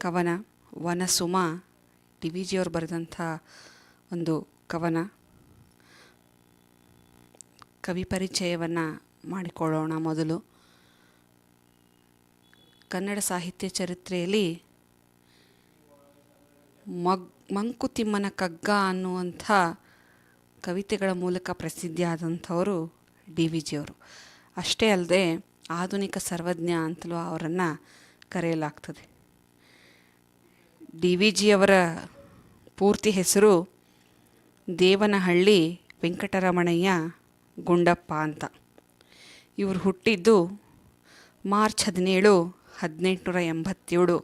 ಕವನ ವನಸುಮ D V ಜಿಯವರು ಬರೆದಂಥ ಒಂದು ಕವನ. ಕವಿ ಪರಿಚಯವನ್ನು ಮಾಡಿಕೊಳ್ಳೋಣ. ಮೊದಲು ಕನ್ನಡ ಸಾಹಿತ್ಯ ಚರಿತ್ರೆಯಲ್ಲಿ ಮಂಕುತಿಮ್ಮನ ಕಗ್ಗ ಅನ್ನುವಂಥ ಕವಿತೆಗಳ ಮೂಲಕ ಪ್ರಸಿದ್ಧಿಯಾದಂಥವರು ಡಿ ವಿ ಜಿಯವರು. ಅಷ್ಟೇ ಅಲ್ಲದೆ ಆಧುನಿಕ ಸರ್ವಜ್ಞ ಅಂತಲೂ ಅವರನ್ನು ಕರೆಯಲಾಗ್ತದೆ. ಡಿ ವಿ ಜಿಯವರ ಪೂರ್ತಿ ಹೆಸರು ದೇವನಹಳ್ಳಿ ವೆಂಕಟರಮಣಯ್ಯ ಗುಂಡಪ್ಪ ಅಂತ. ಇವರು ಹುಟ್ಟಿದ್ದು ಮಾರ್ಚ್ 17, 1887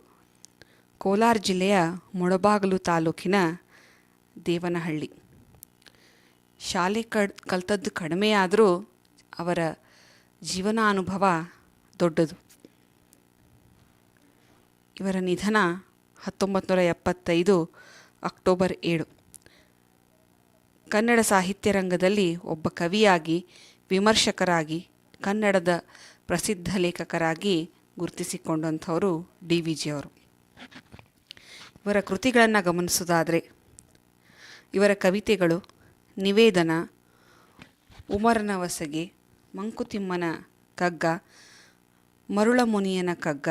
ಕೋಲಾರ ಜಿಲ್ಲೆಯ ಮುಳಬಾಗಿಲು ತಾಲೂಕಿನ ದೇವನಹಳ್ಳಿ. ಶಾಲೆ ಕಲಿತದ್ದು ಕಡಿಮೆ ಆದರೂ ಅವರ ಜೀವನಾನುಭವ ದೊಡ್ಡದು. ಇವರ ನಿಧನ 1975 ಅಕ್ಟೋಬರ್ 7. ಕನ್ನಡ ಸಾಹಿತ್ಯ ರಂಗದಲ್ಲಿ ಒಬ್ಬ ಕವಿಯಾಗಿ, ವಿಮರ್ಶಕರಾಗಿ, ಕನ್ನಡದ ಪ್ರಸಿದ್ಧ ಲೇಖಕರಾಗಿ ಗುರುತಿಸಿಕೊಂಡಂಥವರು ಡಿ ವಿ ಜಿಯವರು. ಇವರ ಕೃತಿಗಳನ್ನು ಗಮನಿಸೋದಾದರೆ ಇವರ ಕವಿತೆಗಳು ನಿವೇದನ, ಉಮರನ ವಸಗೆ, ಮಂಕುತಿಮ್ಮನ ಕಗ್ಗ, ಮರುಳಮುನಿಯನ ಕಗ್ಗ,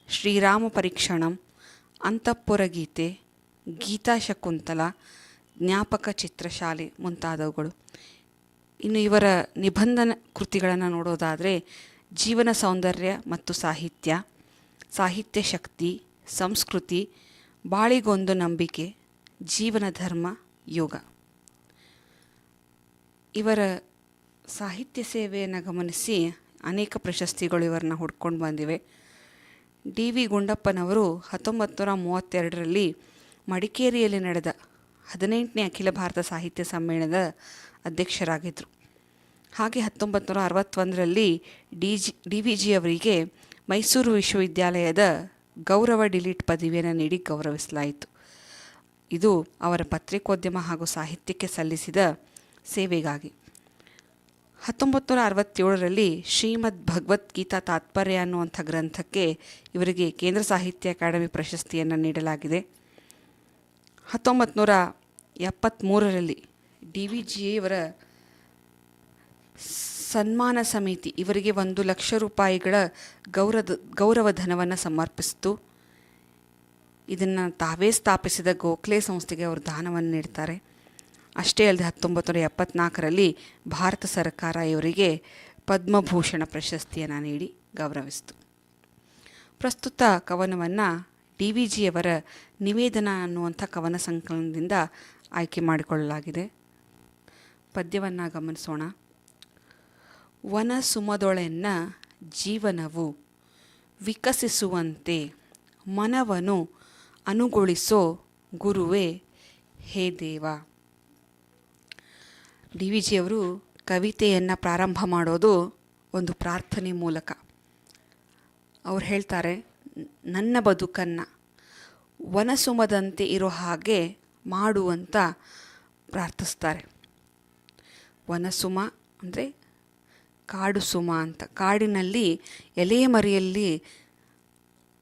ಶ್ರೀರಾಮ ಪರೀಕ್ಷಣಂ, ಅಂತಃಪುರ ಗೀತೆ, ಗೀತಾ ಶಕುಂತಲ, ಜ್ಞಾಪಕ ಚಿತ್ರಶಾಲೆ ಮುಂತಾದವುಗಳು. ಇನ್ನು ಇವರ ನಿಬಂಧನ ಕೃತಿಗಳನ್ನು ನೋಡೋದಾದರೆ ಜೀವನ ಸೌಂದರ್ಯ ಮತ್ತು ಸಾಹಿತ್ಯ, ಸಾಹಿತ್ಯ ಶಕ್ತಿ, ಸಂಸ್ಕೃತಿ, ಬಾಳಿಗೊಂದು ನಂಬಿಕೆ, ಜೀವನ ಧರ್ಮ, ಯೋಗ. ಇವರ ಸಾಹಿತ್ಯ ಸೇವೆಯನ್ನು ಗಮನಿಸಿ ಅನೇಕ ಪ್ರಶಸ್ತಿಗಳು ಇವರನ್ನ ಹುಡ್ಕೊಂಡು ಬಂದಿವೆ. ಡಿ ವಿ ಗುಂಡಪ್ಪನವರು 1932ರಲ್ಲಿ ಮಡಿಕೇರಿಯಲ್ಲಿ ನಡೆದ 18ನೇ ಅಖಿಲ ಭಾರತ ಸಾಹಿತ್ಯ ಸಮ್ಮೇಳನದ ಅಧ್ಯಕ್ಷರಾಗಿದ್ದರು. ಹಾಗೆ 1961ರಲ್ಲಿ ಡಿ ವಿ ಜಿಯವರಿಗೆ ಮೈಸೂರು ವಿಶ್ವವಿದ್ಯಾಲಯದ ಗೌರವ ಡಿಲೀಟ್ ಪದವಿಯನ್ನು ನೀಡಿ ಗೌರವಿಸಲಾಯಿತು. ಇದು ಅವರ ಪತ್ರಿಕೋದ್ಯಮ ಹಾಗೂ ಸಾಹಿತ್ಯಕ್ಕೆ ಸಲ್ಲಿಸಿದ ಸೇವೆಗಾಗಿ. 1967ರಲ್ಲಿ ಶ್ರೀಮದ್ ಭಗವದ್ಗೀತಾ ತಾತ್ಪರ್ಯ ಅನ್ನುವಂಥ ಗ್ರಂಥಕ್ಕೆ ಇವರಿಗೆ ಕೇಂದ್ರ ಸಾಹಿತ್ಯ ಅಕಾಡೆಮಿ ಪ್ರಶಸ್ತಿಯನ್ನು ನೀಡಲಾಗಿದೆ. 1973ರಲ್ಲಿ ಡಿ ವಿ ಜಿಯವರ ಸನ್ಮಾನ ಸಮಿತಿ ಇವರಿಗೆ 1 ಲಕ್ಷ ರೂಪಾಯಿಗಳ ಗೌರವ ಧನವನ್ನು ಸಮರ್ಪಿಸಿತು. ಇದನ್ನು ತಾವೇ ಸ್ಥಾಪಿಸಿದ ಗೋಖಲೆ ಸಂಸ್ಥೆಗೆ ಅವರು ದಾನವನ್ನು ನೀಡ್ತಾರೆ. ಅಷ್ಟೇ ಅಲ್ಲದೆ 1974ರಲ್ಲಿ ಭಾರತ ಸರ್ಕಾರ ಇವರಿಗೆ ಪದ್ಮಭೂಷಣ ಪ್ರಶಸ್ತಿಯನ್ನು ನೀಡಿ ಗೌರವಿಸಿತು. ಪ್ರಸ್ತುತ ಕವನವನ್ನು ಡಿ ವಿ ಜಿಯವರ ನಿವೇದನ ಅನ್ನುವಂಥ ಕವನ ಸಂಕಲನದಿಂದ ಆಯ್ಕೆ ಮಾಡಿಕೊಳ್ಳಲಾಗಿದೆ. ಪದ್ಯವನ್ನು ಗಮನಿಸೋಣ. ವನ ಸುಮದೊಳೆನ್ನ ಜೀವನವು ವಿಕಸಿಸುವಂತೆ ಮನವನ್ನು ಅನುಗೊಳಿಸೋ ಗುರುವೇ ಹೇ ದೇವ. ಡಿ ವಿ ಜಿಯವರು ಕವಿತೆಯನ್ನು ಪ್ರಾರಂಭ ಮಾಡೋದು ಒಂದು ಪ್ರಾರ್ಥನೆ ಮೂಲಕ. ಅವ್ರು ಹೇಳ್ತಾರೆ, ನನ್ನ ಬದುಕನ್ನು ವನಸುಮದಂತೆ ಇರೋ ಹಾಗೆ ಮಾಡುವಂತ ಪ್ರಾರ್ಥಿಸ್ತಾರೆ. ವನಸುಮ ಅಂದರೆ ಕಾಡು ಸುಮ ಅಂತ, ಕಾಡಿನಲ್ಲಿ ಎಲೆ ಮರೆಯಲ್ಲಿ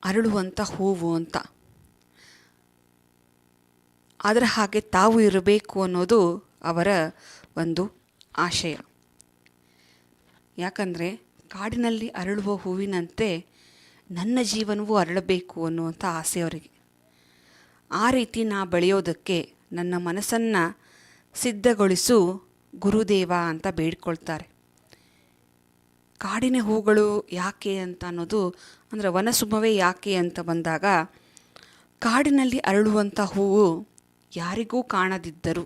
ಅರಳುವಂಥ ಹೂವು ಅಂತ. ಅದರ ಹಾಗೆ ತಾವು ಇರಬೇಕು ಅನ್ನೋದು ಅವರ ಒಂದು ಆಶಯ. ಯಾಕಂದರೆ ಕಾಡಿನಲ್ಲಿ ಅರಳುವ ಹೂವಿನಂತೆ ನನ್ನ ಜೀವನವೂ ಅರಳಬೇಕು ಅನ್ನುವಂಥ ಆಸೆ ಅವರಿಗೆ. ಆ ರೀತಿ ನಾ ಬೆಳೆಯೋದಕ್ಕೆ ನನ್ನ ಮನಸ್ಸನ್ನು ಸಿದ್ಧಗೊಳಿಸು ಗುರುದೇವ ಅಂತ ಬೇಡ್ಕೊಳ್ತಾರೆ. ಕಾಡಿನ ಹೂಗಳು ಯಾಕೆ ಅಂತ ಅನ್ನೋದು, ಅಂದರೆ ವನಸುಮವೇ ಯಾಕೆ ಅಂತ ಬಂದಾಗ, ಕಾಡಿನಲ್ಲಿ ಅರಳುವಂಥ ಹೂವು ಯಾರಿಗೂ ಕಾಣದಿದ್ದರೂ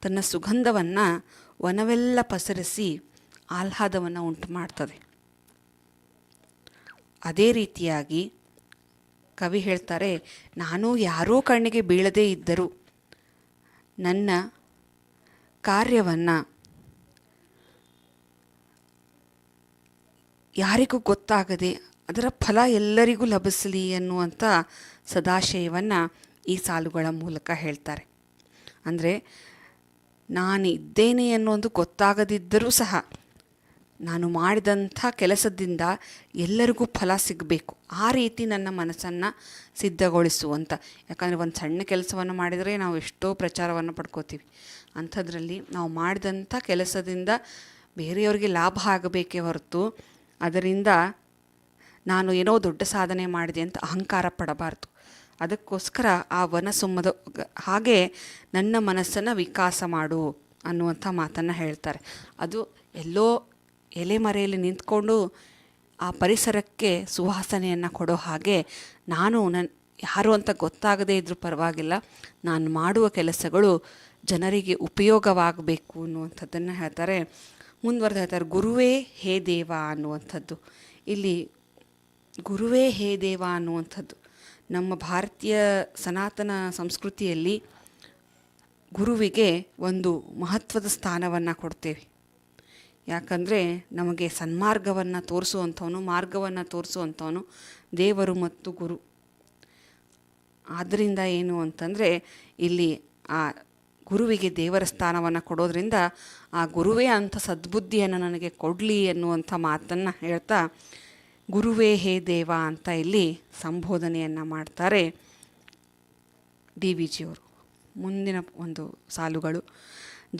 ತನ್ನ ಸುಗಂಧವನ್ನು ವನವೆಲ್ಲ ಪಸರಿಸಿ ಆಹ್ಲಾದವನ್ನು ಉಂಟು ಮಾಡ್ತದೆ. ಅದೇ ರೀತಿಯಾಗಿ ಕವಿ ಹೇಳ್ತಾರೆ, ನಾನು ಯಾರೋ ಕಣ್ಣಿಗೆ ಬೀಳದೇ ಇದ್ದರೂ ನನ್ನ ಕಾರ್ಯವನ್ನು ಯಾರಿಗೂ ಗೊತ್ತಾಗದೆ ಅದರ ಫಲ ಎಲ್ಲರಿಗೂ ಲಭಿಸಲಿ ಅನ್ನುವಂಥ ಸದಾಶಯವನ್ನು ಈ ಸಾಲುಗಳ ಮೂಲಕ ಹೇಳ್ತಾರೆ. ಅಂದರೆ ನಾನಿದ್ದೇನೆ ಅನ್ನೋದು ಗೊತ್ತಾಗದಿದ್ದರೂ ಸಹ ನಾನು ಮಾಡಿದಂಥ ಕೆಲಸದಿಂದ ಎಲ್ಲರಿಗೂ ಫಲ ಸಿಗಬೇಕು, ಆ ರೀತಿ ನನ್ನ ಮನಸ್ಸನ್ನು ಸಿದ್ಧಗೊಳಿಸುವಂಥ. ಯಾಕಂದರೆ ಒಂದು ಸಣ್ಣ ಕೆಲಸವನ್ನು ಮಾಡಿದರೆ ನಾವು ಎಷ್ಟೋ ಪ್ರಚಾರವನ್ನು ಪಡ್ಕೋತೀವಿ. ಅಂಥದ್ರಲ್ಲಿ ನಾವು ಮಾಡಿದಂಥ ಕೆಲಸದಿಂದ ಬೇರೆಯವರಿಗೆ ಲಾಭ ಆಗಬೇಕೇ ಹೊರತು ಅದರಿಂದ ನಾನು ಏನೋ ದೊಡ್ಡ ಸಾಧನೆ ಮಾಡಿದೆ ಅಂತ ಅಹಂಕಾರ ಪಡಬಾರ್ದು. ಅದಕ್ಕೋಸ್ಕರ ಆ ವನಸುಮ್ಮದ ಹಾಗೆ ನನ್ನ ಮನಸ್ಸನ್ನು ವಿಕಾಸ ಮಾಡು ಅನ್ನುವಂಥ ಮಾತನ್ನು ಹೇಳ್ತಾರೆ. ಅದು ಎಲ್ಲೋ ಎಲೆಮರೆಯಲ್ಲಿ ನಿಂತ್ಕೊಂಡು ಆ ಪರಿಸರಕ್ಕೆ ಸುವಾಸನೆಯನ್ನು ಕೊಡೋ ಹಾಗೆ ನಾನು ಯಾರು ಅಂತ ಗೊತ್ತಾಗದೇ ಇದ್ರೂ ಪರವಾಗಿಲ್ಲ, ನಾನು ಮಾಡುವ ಕೆಲಸಗಳು ಜನರಿಗೆ ಉಪಯೋಗವಾಗಬೇಕು ಅನ್ನುವಂಥದ್ದನ್ನು ಹೇಳ್ತಾರೆ. ಮುಂದುವರೆದು ಹೇಳ್ತಾರೆ, ಗುರುವೇ ಹೇ ದೇವ ಅನ್ನುವಂಥದ್ದು. ಇಲ್ಲಿ ಗುರುವೇ ಹೇ ದೇವ ಅನ್ನುವಂಥದ್ದು ನಮ್ಮ ಭಾರತೀಯ ಸನಾತನ ಸಂಸ್ಕೃತಿಯಲ್ಲಿ ಗುರುವಿಗೆ ಒಂದು ಮಹತ್ವದ ಸ್ಥಾನವನ್ನು ಕೊಡ್ತೇವೆ. ಯಾಕಂದರೆ ನಮಗೆ ಸನ್ಮಾರ್ಗವನ್ನು ತೋರಿಸುವಂಥವನು, ಮಾರ್ಗವನ್ನು ತೋರಿಸುವಂಥವನು ದೇವರು ಮತ್ತು ಗುರು. ಆದ್ದರಿಂದ ಏನು ಅಂತಂದರೆ ಇಲ್ಲಿ ಆ ಗುರುವಿಗೆ ದೇವರ ಸ್ಥಾನವನ್ನು ಕೊಡೋದ್ರಿಂದ ಆ ಗುರುವೇ ಅಂಥ ಸದ್ಬುದ್ಧಿಯನ್ನು ನನಗೆ ಕೊಡಲಿ ಎನ್ನುವಂಥ ಮಾತನ್ನು ಹೇಳ್ತಾ ಗುರುವೇ ಹೇ ದೇವ ಅಂತ ಇಲ್ಲಿ ಸಂಬೋಧನೆಯನ್ನು ಮಾಡ್ತಾರೆ ಡಿ ವಿ ಜಿಯವರು. ಮುಂದಿನ ಒಂದು ಸಾಲುಗಳು,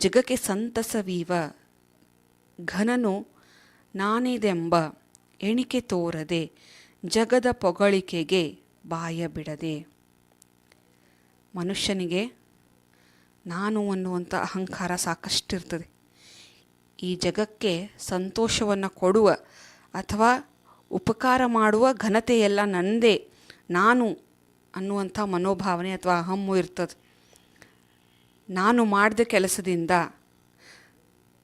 ಜಗಕ್ಕೆ ಸಂತಸವೀವ ಘನನು ನಾನಿದೆಂಬ ಎಣಿಕೆ ತೋರದೆ ಜಗದ ಪೊಗಳಿಕೆಗೆ ಬಾಯ ಬಿಡದೆ. ಮನುಷ್ಯನಿಗೆ ನಾನು ಅನ್ನುವಂಥ ಅಹಂಕಾರ ಸಾಕಷ್ಟಿರ್ತದೆ. ಈ ಜಗಕ್ಕೆ ಸಂತೋಷವನ್ನು ಕೊಡುವ ಅಥವಾ ಉಪಕಾರ ಮಾಡುವ ಘನತೆಯೆಲ್ಲ ನನ್ನದೇ, ನಾನು ಅನ್ನುವಂಥ ಮನೋಭಾವನೆ ಅಥವಾ ಅಹಮ್ಮು ಇರ್ತದೆ. ನಾನು ಮಾಡಿದ ಕೆಲಸದಿಂದ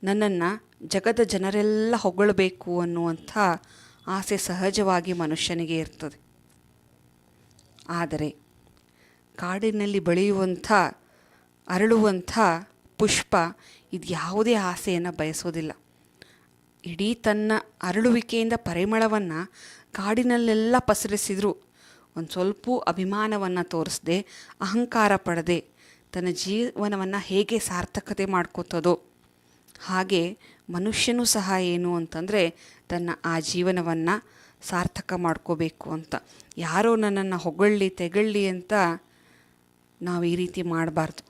ನನ್ನನ್ನು ಜಗದ ಜನರೆಲ್ಲ ಹೊಗಳಬೇಕು ಅನ್ನುವಂಥ ಆಸೆ ಸಹಜವಾಗಿ ಮನುಷ್ಯನಿಗೆ ಇರ್ತದೆ. ಆದರೆ ಕಾಡಿನಲ್ಲಿ ಬೆಳೆಯುವಂಥ ಅರಳುವಂಥ ಪುಷ್ಪ ಇದು ಯಾವುದೇ ಆಸೆಯನ್ನು ಬಯಸೋದಿಲ್ಲ. ಇಡೀ ತನ್ನ ಅರಳುವಿಕೆಯಿಂದ ಪರಿಮಳವನ್ನು ಕಾಡಿನಲ್ಲೆಲ್ಲ ಪಸರಿಸಿದರೂ ಒಂದು ಸ್ವಲ್ಪ ಅಭಿಮಾನವನ್ನು ತೋರಿಸದೆ, ಅಹಂಕಾರ ಪಡದೆ ತನ್ನ ಜೀವನವನ್ನು ಹೇಗೆ ಸಾರ್ಥಕತೆ ಮಾಡ್ಕೋತದೋ ಹಾಗೆ ಮನುಷ್ಯನೂ ಸಹ ಏನು ಅಂತಂದರೆ ತನ್ನ ಆ ಜೀವನವನ್ನು ಸಾರ್ಥಕ ಮಾಡ್ಕೋಬೇಕು ಅಂತ. ಯಾರೋ ನನ್ನನ್ನು ಹೊಗಳ್ಳಿ ತೆಗಳ್ಳಿ ಅಂತ ನಾವು ಈ ರೀತಿ ಮಾಡಬಾರ್ದು.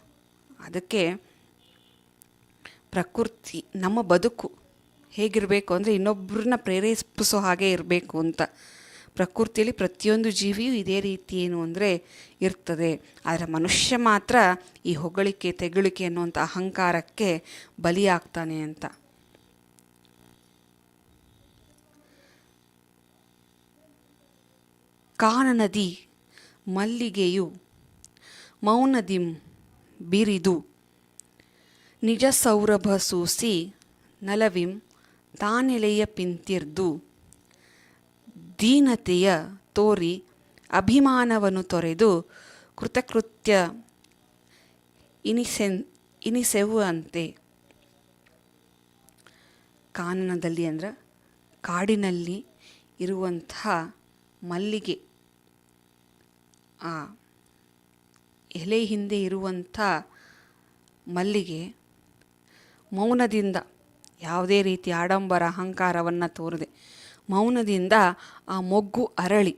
ಅದಕ್ಕೆ ಪ್ರಕೃತಿ ನಮ್ಮ ಬದುಕು ಹೇಗಿರಬೇಕು ಅಂದರೆ ಇನ್ನೊಬ್ಬರನ್ನ ಪ್ರೇರೇಪಿಸೋ ಹಾಗೆ ಇರಬೇಕು ಅಂತ. ಪ್ರಕೃತಿಯಲ್ಲಿ ಪ್ರತಿಯೊಂದು ಜೀವಿಯೂ ಇದೇ ರೀತಿ ಏನು ಅಂದರೆ ಇರ್ತದೆ. ಆದರೆ ಮನುಷ್ಯ ಮಾತ್ರ ಈ ಹೊಗಳಿಕೆ ತೆಗಳಿಕೆ ಅನ್ನುವಂಥ ಅಹಂಕಾರಕ್ಕೆ ಬಲಿಯಾಗ್ತಾನೆ ಅಂತ. ಕಾನನದಿ ಮಲ್ಲಿಗೆಯು ಮೌನದಿಂ ಬಿರಿದು ನಿಜ ಸೌರಭ ಸೂಸಿ ನಲವಿಂ ತಾನೆಲೆಯ ಪಿಂತಿರ್ದು ದೀನತೆಯ ತೋರಿ ಅಭಿಮಾನವನ್ನು ತೊರೆದು ಕೃತಕೃತ್ಯ ಇನಿಸೆವುವಂತೆ. ಕಾನನದಲ್ಲಿ ಅಂದ್ರೆ ಕಾಡಿನಲ್ಲಿ ಇರುವಂಥ ಮಲ್ಲಿಗೆ, ಆ ಎಲೆ ಹಿಂದೆ ಇರುವಂಥ ಮಲ್ಲಿಗೆ ಮೌನದಿಂದ, ಯಾವುದೇ ರೀತಿ ಆಡಂಬರ ಅಹಂಕಾರವನ್ನು ತೋರದೆ ಮೌನದಿಂದ ಆ ಮೊಗ್ಗು ಅರಳಿ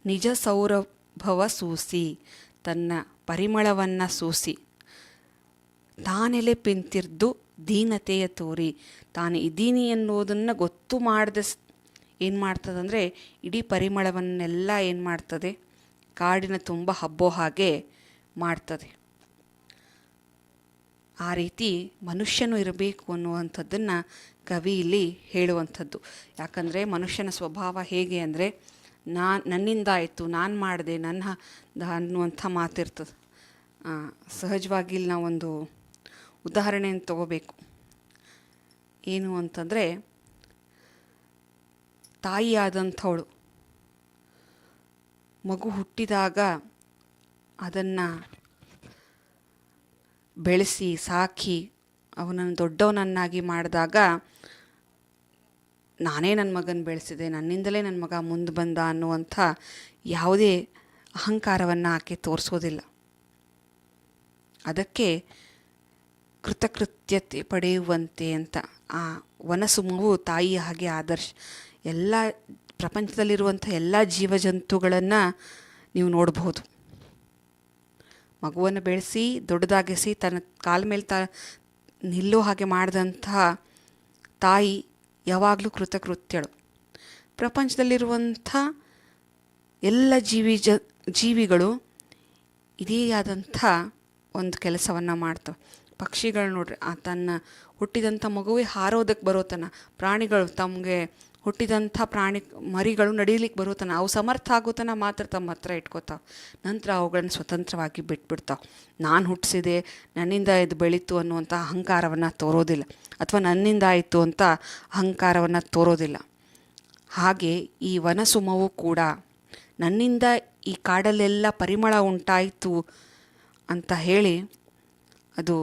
ನಿಜ ಸೌರಭವ ಸೂಸಿ, ತನ್ನ ಪರಿಮಳವನ್ನು ಸೂಸಿ, ತಾನೆಲೆ ಪಿಂತಿರ್ದು ದೀನತೆಯ ತೋರಿ, ತಾನು ಇದ್ದೀನಿ ಎನ್ನುವುದನ್ನು ಗೊತ್ತು ಮಾಡದೆ ಏನು ಮಾಡ್ತದಂದರೆ ಇಡೀ ಪರಿಮಳವನ್ನೆಲ್ಲ ಏನು ಮಾಡ್ತದೆ, ಕಾಡಿನ ತುಂಬ ಹಬ್ಬೋ ಹಾಗೆ ಮಾಡ್ತದೆ. ಆ ರೀತಿ ಮನುಷ್ಯನು ಇರಬೇಕು ಅನ್ನುವಂಥದ್ದನ್ನು ಕವಿ ಇಲ್ಲಿ ಹೇಳುವಂಥದ್ದು. ಯಾಕಂದರೆ ಮನುಷ್ಯನ ಸ್ವಭಾವ ಹೇಗೆ ಅಂದರೆ ನನ್ನಿಂದ ಆಯಿತು, ನಾನು ಮಾಡಿದೆ, ನನ್ನ ಅನ್ನುವಂಥ ಮಾತಿರ್ತದೆ. ಸಹಜವಾಗಿ ಇಲ್ಲಿ ನಾವೊಂದು ಉದಾಹರಣೆಯನ್ನು ತಗೋಬೇಕು. ಏನು ಅಂತಂದರೆ, ತಾಯಿಯಾದಂಥವಳು ಮಗು ಹುಟ್ಟಿದಾಗ ಅದನ್ನು ಬೆಳೆಸಿ ಸಾಕಿ ಅವನನ್ನು ದೊಡ್ಡವನನ್ನಾಗಿ ಮಾಡಿದಾಗ ನಾನೇ ನನ್ನ ಮಗನ ಬೆಳೆಸಿದೆ, ನನ್ನಿಂದಲೇ ನನ್ನ ಮಗ ಮುಂದೆ ಬಂದ ಅನ್ನುವಂಥ ಯಾವುದೇ ಅಹಂಕಾರವನ್ನು ಆಕೆ ತೋರಿಸೋದಿಲ್ಲ. ಅದಕ್ಕೆ ಕೃತಕೃತ್ಯತೆ ಪಡೆಯುವಂತೆ ಅಂತ ಆ ವನಸುಮವು ತಾಯಿಯ ಹಾಗೆ ಆದರ್ಶ. ಎಲ್ಲ ಪ್ರಪಂಚದಲ್ಲಿರುವಂಥ ಎಲ್ಲ ಜೀವಜಂತುಗಳನ್ನು ನೀವು ನೋಡ್ಬೋದು. ಮಗುವನ್ನು ಬೆಳೆಸಿ ದೊಡ್ಡದಾಗಿಸಿ ತನ್ನ ಕಾಲ ಮೇಲೆ ನಿಲ್ಲೋ ಹಾಗೆ ಮಾಡಿದಂತಹ ತಾಯಿ ಯಾವಾಗಲೂ ಕೃತಕೃತ್ಯಳು. ಪ್ರಪಂಚದಲ್ಲಿರುವಂಥ ಎಲ್ಲ ಜೀವಿಗಳು ಇದೇ ಆದಂಥ ಒಂದು ಕೆಲಸವನ್ನು ಮಾಡ್ತವೆ. ಪಕ್ಷಿಗಳು ನೋಡ್ರಿ, ತನ್ನ ಹುಟ್ಟಿದಂಥ ಮಗುವೇ ಹಾರೋದಕ್ಕೆ ಬರೋತನ, ಪ್ರಾಣಿಗಳು ತಮಗೆ ಹುಟ್ಟಿದಂಥ ಮರಿಗಳು ನಡೀಲಿಕ್ಕೆ ಬರೋತನ, ಅವು ಸಮರ್ಥ ಆಗೋತನ ಮಾತ್ರ ತಮ್ಮ ಹತ್ರ ಇಟ್ಕೋತಾವೆ. ನಂತರ ಅವುಗಳನ್ನು ಸ್ವತಂತ್ರವಾಗಿ ಬಿಟ್ಬಿಡ್ತಾವೆ. ನಾನು ಹುಟ್ಟಿಸಿದೆ, ನನ್ನಿಂದ ಇದು ಬೆಳೀತು ಅನ್ನುವಂಥ ಅಹಂಕಾರವನ್ನು ತೋರೋದಿಲ್ಲ, ಅಥವಾ ನನ್ನಿಂದ ಆಯಿತು ಅಂತ ಅಹಂಕಾರವನ್ನು ತೋರೋದಿಲ್ಲ. ಹಾಗೆ ಈ ವನಸುಮವು ಕೂಡ ನನ್ನಿಂದ ಈ ಕಾಡಲ್ಲೆಲ್ಲ ಪರಿಮಳ ಉಂಟಾಯಿತು ಅಂತ ಹೇಳಿ ಅದು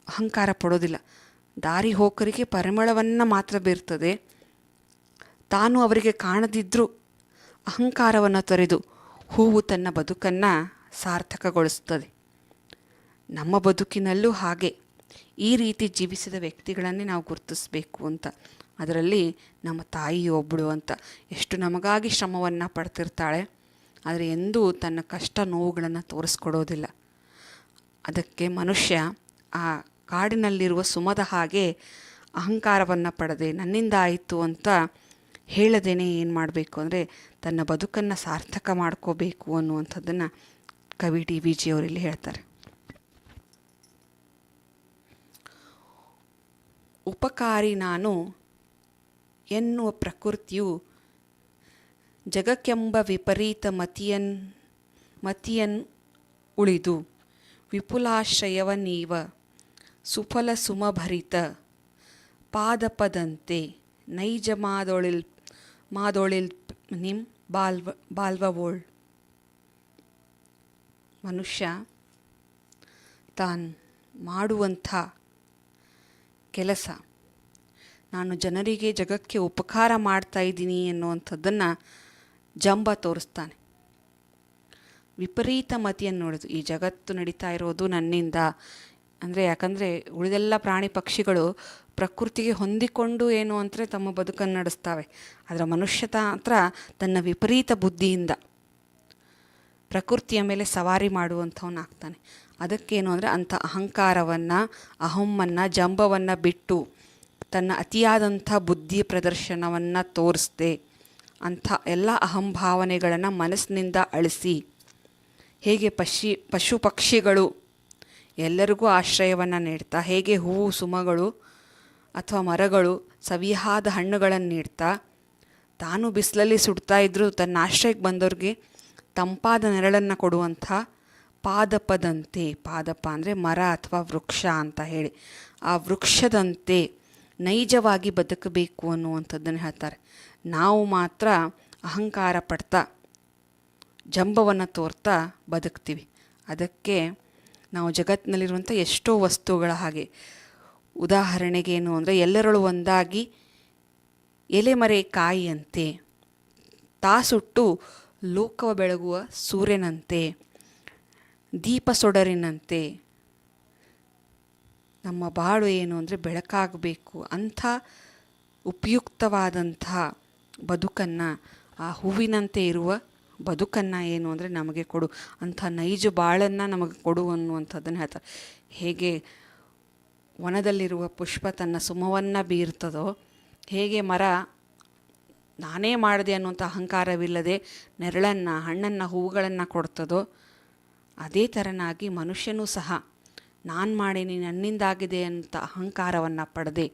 ಅಹಂಕಾರ ಪಡೋದಿಲ್ಲ. ದಾರಿ ಹೋಕರಿಗೆ ಪರಿಮಳವನ್ನು ಮಾತ್ರ ಬೀರ್ತದೆ. ತಾನು ಅವರಿಗೆ ಕಾಣದಿದ್ದರೂ ಅಹಂಕಾರವನ್ನು ತೊರೆದು ಹೂವು ತನ್ನ ಬದುಕನ್ನು ಸಾರ್ಥಕಗೊಳಿಸ್ತದೆ. ನಮ್ಮ ಬದುಕಿನಲ್ಲೂ ಹಾಗೆ ಈ ರೀತಿ ಜೀವಿಸಿದ ವ್ಯಕ್ತಿಗಳನ್ನೇ ನಾವು ಗುರುತಿಸಬೇಕು ಅಂತ. ಅದರಲ್ಲಿ ನಮ್ಮ ತಾಯಿ ಒಬ್ಬಳು ಅಂತ. ಎಷ್ಟು ನಮಗಾಗಿ ಶ್ರಮವನ್ನು ಪಡ್ತಿರ್ತಾಳೆ, ಆದರೆ ಎಂದೂ ತನ್ನ ಕಷ್ಟ ನೋವುಗಳನ್ನು ತೋರಿಸ್ಕೊಡೋದಿಲ್ಲ. ಅದಕ್ಕೆ ಮನುಷ್ಯ ಆ ಕಾಡಿನಲ್ಲಿರುವ ಸುಮದ ಹಾಗೆ ಅಹಂಕಾರವನ್ನು ಪಡೆದೆ ನನ್ನಿಂದ ಆಯಿತು ಅಂತ ಹೇಳದೇನೆ ಏನು ಮಾಡಬೇಕು ಅಂದರೆ ತನ್ನ ಬದುಕನ್ನು ಸಾರ್ಥಕ ಮಾಡ್ಕೋಬೇಕು ಅನ್ನುವಂಥದ್ದನ್ನು ಕವಿ ಡಿ ವಿ ಜಿ ಅವರಿಲ್ಲಿ ಹೇಳ್ತಾರೆ. ಉಪಕಾರಿ ನಾನು ಎನ್ನುವ ಪ್ರಕೃತಿಯು ಜಗಕ್ಕೆಂಬ ವಿಪರೀತ ಮತಿಯನ್ ಉಳಿದು ವಿಪುಲಾಶ್ರಯವನ್ನೀವ ಸುಫಲ ಸುಮಭರಿತ ಪಾದಪದಂತೆ ನೈಜ ಮಾದೊಳಿಲ್ ನಿಮ್ ಬಾಲ್ವವೋಳ್. ಮನುಷ್ಯ ತಾನು ಮಾಡುವಂಥ ಕೆಲಸ, ನಾನು ಜನರಿಗೆ ಜಗಕ್ಕೆ ಉಪಕಾರ ಮಾಡ್ತಾ ಇದ್ದೀನಿ ಎನ್ನುವಂಥದ್ದನ್ನು ಜಂಬ ತೋರಿಸ್ತಾನೆ. ವಿಪರೀತ ಮತಿಯನ್ನು ನೋಡೋದು, ಈ ಜಗತ್ತು ನಡೀತಾ ಇರೋದು ನನ್ನಿಂದ ಅಂದರೆ, ಯಾಕಂದರೆ ಉಳಿದೆಲ್ಲ ಪ್ರಾಣಿ ಪಕ್ಷಿಗಳು ಪ್ರಕೃತಿಗೆ ಹೊಂದಿಕೊಂಡು ಏನು ಅಂದರೆ ತಮ್ಮ ಬದುಕನ್ನು ನಡೆಸ್ತಾವೆ. ಅದರ ಮನುಷ್ಯ ಮಾತ್ರ ತನ್ನ ವಿಪರೀತ ಬುದ್ಧಿಯಿಂದ ಪ್ರಕೃತಿಯ ಮೇಲೆ ಸವಾರಿ ಮಾಡುವಂಥವನಾಗ್ತಾನೆ. ಅದಕ್ಕೇನು ಅಂದರೆ ಅಂಥ ಅಹಂಕಾರವನ್ನು, ಅಹಮ್ಮನ್ನು, ಜಂಬವನ್ನು ಬಿಟ್ಟು ತನ್ನ ಅತಿಯಾದಂಥ ಬುದ್ಧಿ ಪ್ರದರ್ಶನವನ್ನು ತೋರಿಸ್ದೆ ಅಂಥ ಎಲ್ಲ ಅಹಂಭಾವನೆಗಳನ್ನು ಮನಸ್ಸಿನಿಂದ ಅಳಿಸಿ, ಹೇಗೆ ಪಶು ಪಕ್ಷಿಗಳು ಎಲ್ಲರಿಗೂ ಆಶ್ರಯವನ್ನು ನೀಡ್ತಾ, ಹೇಗೆ ಹೂವು ಸುಮಗಳು ಅಥವಾ ಮರಗಳು ಸವಿಯಾದ ಹಣ್ಣುಗಳನ್ನು ನೀಡ್ತಾ, ತಾನು ಬಿಸಿಲಲ್ಲಿ ಸುಡ್ತಾ ಇದ್ದರೂ ತನ್ನ ಆಶ್ರಯಕ್ಕೆ ಬಂದವ್ರಿಗೆ ತಂಪಾದ ನೆರಳನ್ನು ಕೊಡುವಂಥ ಪಾದಪದಂತೆ, ಪಾದಪ ಅಂದರೆ ಮರ ಅಥವಾ ವೃಕ್ಷ ಅಂತ ಹೇಳಿ, ಆ ವೃಕ್ಷದಂತೆ ನೈಜವಾಗಿ ಬದುಕಬೇಕು ಅನ್ನುವಂಥದ್ದನ್ನು ಹೇಳ್ತಾರೆ. ನಾವು ಮಾತ್ರ ಅಹಂಕಾರ ಪಡ್ತಾ ಜಂಬವನ್ನು ತೋರ್ತಾ ಬದುಕ್ತೀವಿ. ಅದಕ್ಕೆ ನಾವು ಜಗತ್ತಿನಲ್ಲಿರುವಂಥ ಎಷ್ಟೋ ವಸ್ತುಗಳ ಹಾಗೆ, ಉದಾಹರಣೆಗೆ ಏನು ಅಂದರೆ ಎಲ್ಲರಳು ಒಂದಾಗಿ ಎಲೆಮರೆ ಕಾಯಿಯಂತೆ, ತಾಸುಟ್ಟು ಲೋಕವ ಬೆಳಗುವ ಸೂರ್ಯನಂತೆ, ದೀಪ ಸೊಡರಿನಂತೆ ನಮ್ಮ ಬಾಳು ಏನು ಅಂದರೆ ಬೆಳಕಾಗಬೇಕು. ಅಂಥ ಉಪಯುಕ್ತವಾದಂಥ ಬದುಕನ್ನು, ಆ ಹೂವಿನಂತೆ ಇರುವ ಬದುಕನ್ನು ಏನು ಅಂದರೆ ನಮಗೆ ಕೊಡು, ಅಂಥ ನೈಜ ಬಾಳನ್ನು ನಮಗೆ ಕೊಡು ಅನ್ನುವಂಥದ್ದನ್ನು ಹೇಳ್ತಾರೆ. ಹೇಗೆ ವನದಲ್ಲಿರುವ ಪುಷ್ಪ ತನ್ನ ಸುಮವನ್ನು ಬೀರ್ತದೋ, ಹೇಗೆ ಮರ ನಾನೇ ಮಾಡಿದೆ ಅನ್ನುವಂಥ ಅಹಂಕಾರವಿಲ್ಲದೆ ನೆರಳನ್ನು, ಹಣ್ಣನ್ನು, ಹೂವುಗಳನ್ನು ಕೊಡ್ತದೋ, ಅದೇ ಥರನಾಗಿ ಮನುಷ್ಯನೂ ಸಹ ನಾನು ಮಾಡೀನಿ, ನನ್ನಿಂದಾಗಿದೆ ಅಂತ ಅಹಂಕಾರವನ್ನು ಪಡೆದೆ